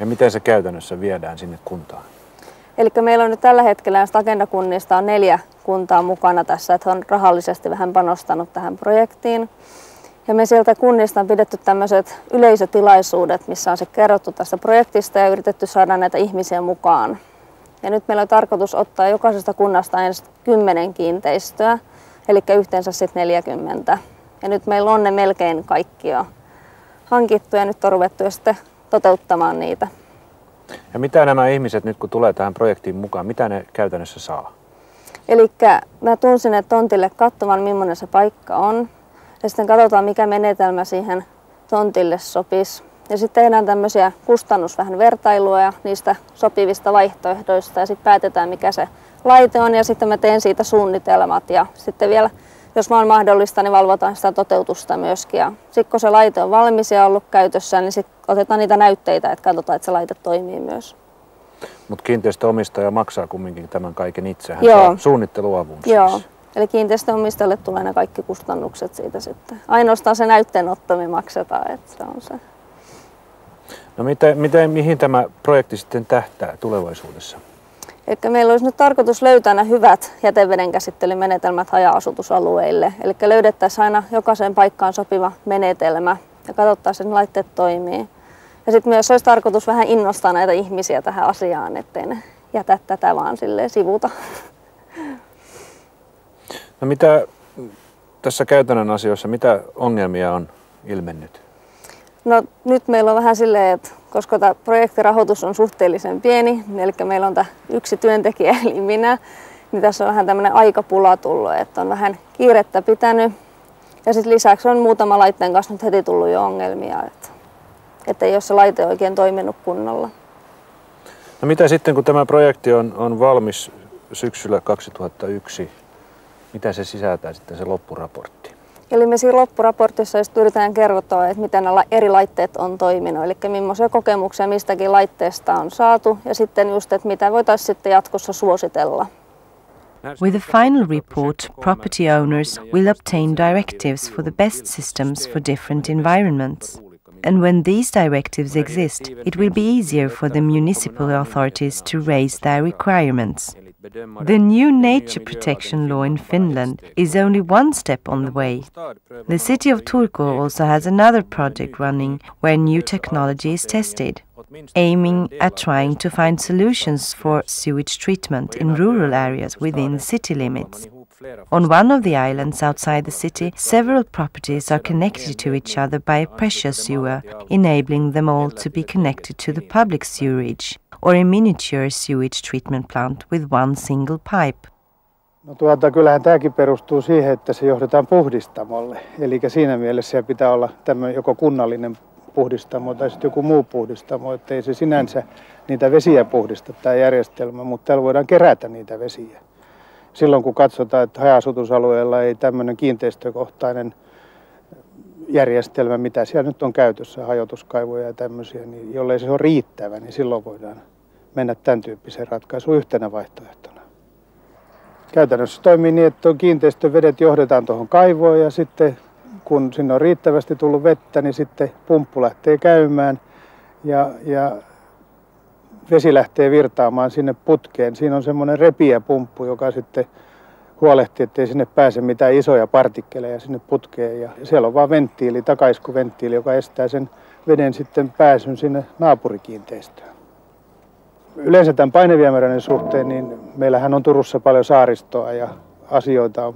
Ja miten se käytännössä viedään sinne kuntaan? Eli meillä on nyt tällä hetkellä näistä agendakunnista on 4 kuntaa mukana tässä, että on rahallisesti vähän panostanut tähän projektiin. Ja me sieltä kunnista on pidetty tämmöiset yleisötilaisuudet, missä on se kerrottu tästä projektista ja yritetty saada näitä ihmisiä mukaan. Ja nyt meillä on tarkoitus ottaa jokaisesta kunnasta ensin 10 kiinteistöä, eli yhteensä sitten 40. Ja nyt meillä on ne melkein kaikki jo hankittu ja nyt on ruvettu jo sitten toteuttamaan niitä. Ja mitä nämä ihmiset nyt kun tulee tähän projektiin mukaan, mitä ne käytännössä saa? Eli mä tuun sinne tontille katsomaan, millainen se paikka on. Ja sitten katsotaan, mikä menetelmä siihen tontille sopisi. Ja sitten tehdään tämmöisiä vähän vertailua ja niistä sopivista vaihtoehdoista. Ja sitten päätetään, mikä se laite on. Ja sitten mä teen siitä suunnitelmat. Ja sitten vielä, jos vaan mahdollista, niin valvotaan sitä toteutusta myöskin. Ja sitten kun se laite on valmis ja ollut käytössä, niin sitten otetaan niitä näytteitä, että katsotaan, että se laite toimii myös. Mutta kiinteistöomistaja maksaa kumminkin tämän kaiken itse. Hän saa suunnitteluavun siis. Joo. Eli kiinteistöomistajalle tulee ne kaikki kustannukset siitä sitten. Ainoastaan se näytteenotto me maksetaan, että se on se. No mihin tämä projekti sitten tähtää tulevaisuudessa? Eli meillä olisi nyt tarkoitus löytää nämä hyvät jätevedenkäsittelymenetelmät haja-asutusalueille. Eli löydettäisiin aina jokaiseen paikkaan sopiva menetelmä ja katsottaisiin, että ne laitteet toimii. Ja sitten myös olisi tarkoitus vähän innostaa näitä ihmisiä tähän asiaan, ettei ne jätä tätä vaan silleen sivuta. No mitä tässä käytännön asioissa, mitä ongelmia on ilmennyt? No nyt meillä on vähän silleen, että koska tämä projektirahoitus on suhteellisen pieni, eli meillä on tämä yksi työntekijä eli minä, niin tässä on vähän tämmöinen aikapula tullut, että on vähän kiirettä pitänyt. Ja sitten lisäksi on muutama laitteen kanssa nyt heti tullut jo ongelmia, että ei ole se laite oikein toiminut kunnolla. No mitä sitten, kun tämä projekti on valmis syksyllä 2001, mitä se sisältää sitten se loppuraportti? Eli me siinä loppuraportissa yritetään kertoa, että miten nämä eri laitteet on toiminut, eli millaisia kokemuksia mistäkin laitteesta on saatu ja sitten just, että mitä voitaisiin sitten jatkossa suositella. With the final report, property owners will obtain directives for the best systems for different environments. And when these directives exist, it will be easier for the municipal authorities to raise their requirements. The new nature protection law in Finland is only one step on the way. The city of Turku also has another project running where new technology is tested, aiming at trying to find solutions for sewage treatment in rural areas within the city limits. On one of the islands outside the city, several properties are connected to each other by a pressure sewer, enabling them all to be connected to the public sewerage, or a miniature sewage treatment plant with one single pipe. No kyllähän tämäkin perustuu siihen, että se johdetaan puhdistamolle. Eli siinä mielessä siellä pitää olla tämmöinen joko kunnallinen puhdistamo tai sitten joku muu puhdistamo, ettei se sinänsä niitä vesiä puhdista tämä järjestelmä, mutta täällä voidaan kerätä niitä vesiä. Silloin kun katsotaan, että haja-asutusalueella ei tämmöinen kiinteistökohtainen järjestelmä, mitä siellä nyt on käytössä, hajotuskaivoja ja tämmöisiä, niin jollei se ole riittävä, niin silloin voidaan mennä tämän tyyppiseen ratkaisuun yhtenä vaihtoehtona. Käytännössä toimii niin, että tuon kiinteistövedet johdetaan tuohon kaivoon ja sitten kun sinne on riittävästi tullut vettä, niin sitten pumppu lähtee käymään ja vesi lähtee virtaamaan sinne putkeen. Siinä on semmoinen repiäpumppu, joka sitten huolehtii, ettei sinne pääse mitään isoja partikkeleja sinne putkeen. Ja siellä on vaan venttiili, takaiskuventtiili, joka estää sen veden sitten pääsyn sinne naapurikiinteistöön. Yleensä tämän paineviemäröinnin suhteen, niin meillähän on Turussa paljon saaristoa ja asioita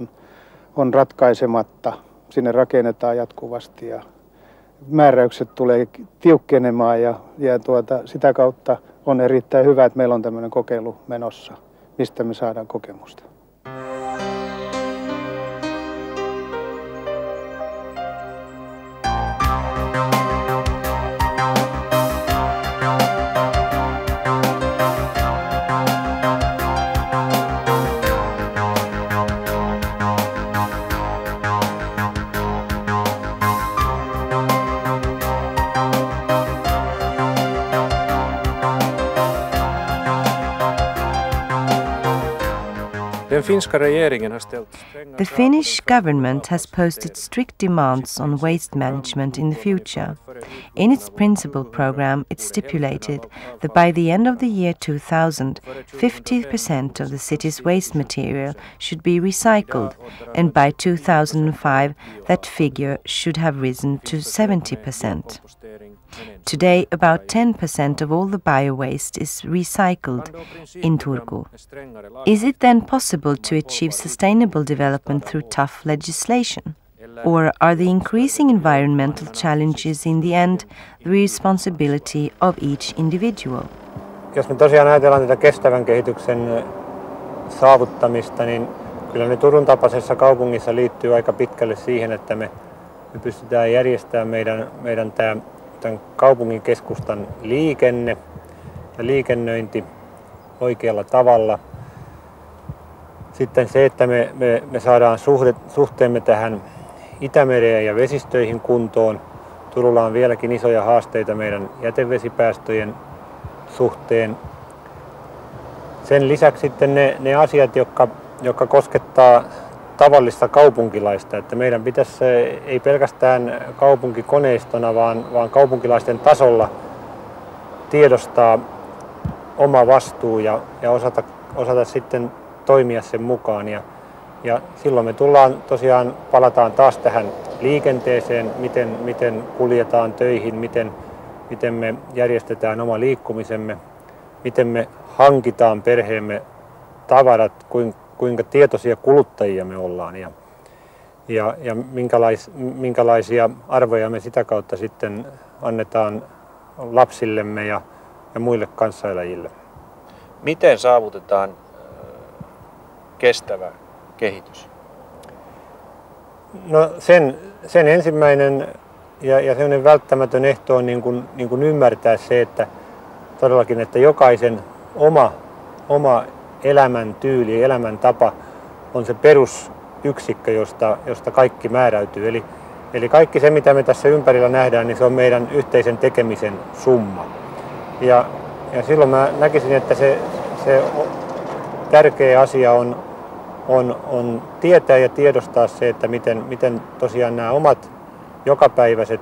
on ratkaisematta. Sinne rakennetaan jatkuvasti ja määräykset tulee tiukkenemaan ja sitä kautta on erittäin hyvä, että meillä on tämmöinen kokeilu menossa, mistä me saadaan kokemusta. The Finnish government has posted strict demands on waste management in the future. In its principal program, it stipulated that by the end of the year 2000, 50% of the city's waste material should be recycled, and by 2005, that figure should have risen to 70%. Today, about 10% of all the bio-waste is recycled in Turku. Is it then possible to achieve sustainable development through tough legislation? Or are the increasing environmental challenges in the end the responsibility of each individual? Jos me tosiaan ajatellaan tätä kestävän kehityksen saavuttamista, niin kyllä ne Turun tapaisessa kaupungissa liittyy aika pitkälle siihen, että me pystytään järjestämään meidän tämän kaupungin keskustan liikenne ja liikennöinti oikealla tavalla. Sitten se, että me saadaan suhteemme tähän Itämereen ja vesistöihin kuntoon. Turulla on vieläkin isoja haasteita meidän jätevesipäästöjen suhteen. Sen lisäksi sitten ne asiat, jotka koskettaa tavallista kaupunkilaista, että meidän pitäisi ei pelkästään kaupunkikoneistona, vaan kaupunkilaisten tasolla tiedostaa oma vastuu ja osata sitten toimia sen mukaan. Ja silloin me palataan taas tähän liikenteeseen, miten kuljetaan töihin, miten me järjestetään oma liikkumisemme, miten me hankitaan perheemme tavarat, kuinka tietoisia kuluttajia me ollaan ja minkälaisia arvoja me sitä kautta sitten annetaan lapsillemme ja muille kanssaeläjille. Miten saavutetaan kestävä kehitys? No sen ensimmäinen ja sellainen välttämätön ehto on niin kuin ymmärtää se, että todellakin, että jokaisen oma elämäntyyli, elämäntapa on se perusyksikkö, josta kaikki määräytyy. Eli kaikki se, mitä me tässä ympärillä nähdään, niin se on meidän yhteisen tekemisen summa. Ja silloin mä näkisin, että se tärkeä asia on tietää ja tiedostaa se, että miten tosiaan nämä omat jokapäiväiset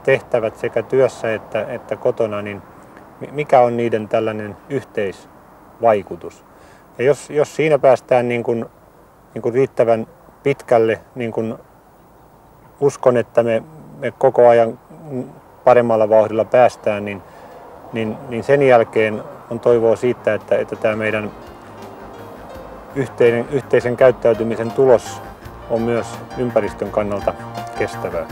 tehtävät sekä työssä että kotona, niin mikä on niiden tällainen yhteisvaikutus. Ja jos siinä päästään niin kuin riittävän pitkälle, niin kuin uskon, että me koko ajan paremmalla vauhdilla päästään, niin sen jälkeen on toivoa siitä, että tämä meidän yhteisen käyttäytymisen tulos on myös ympäristön kannalta kestävää.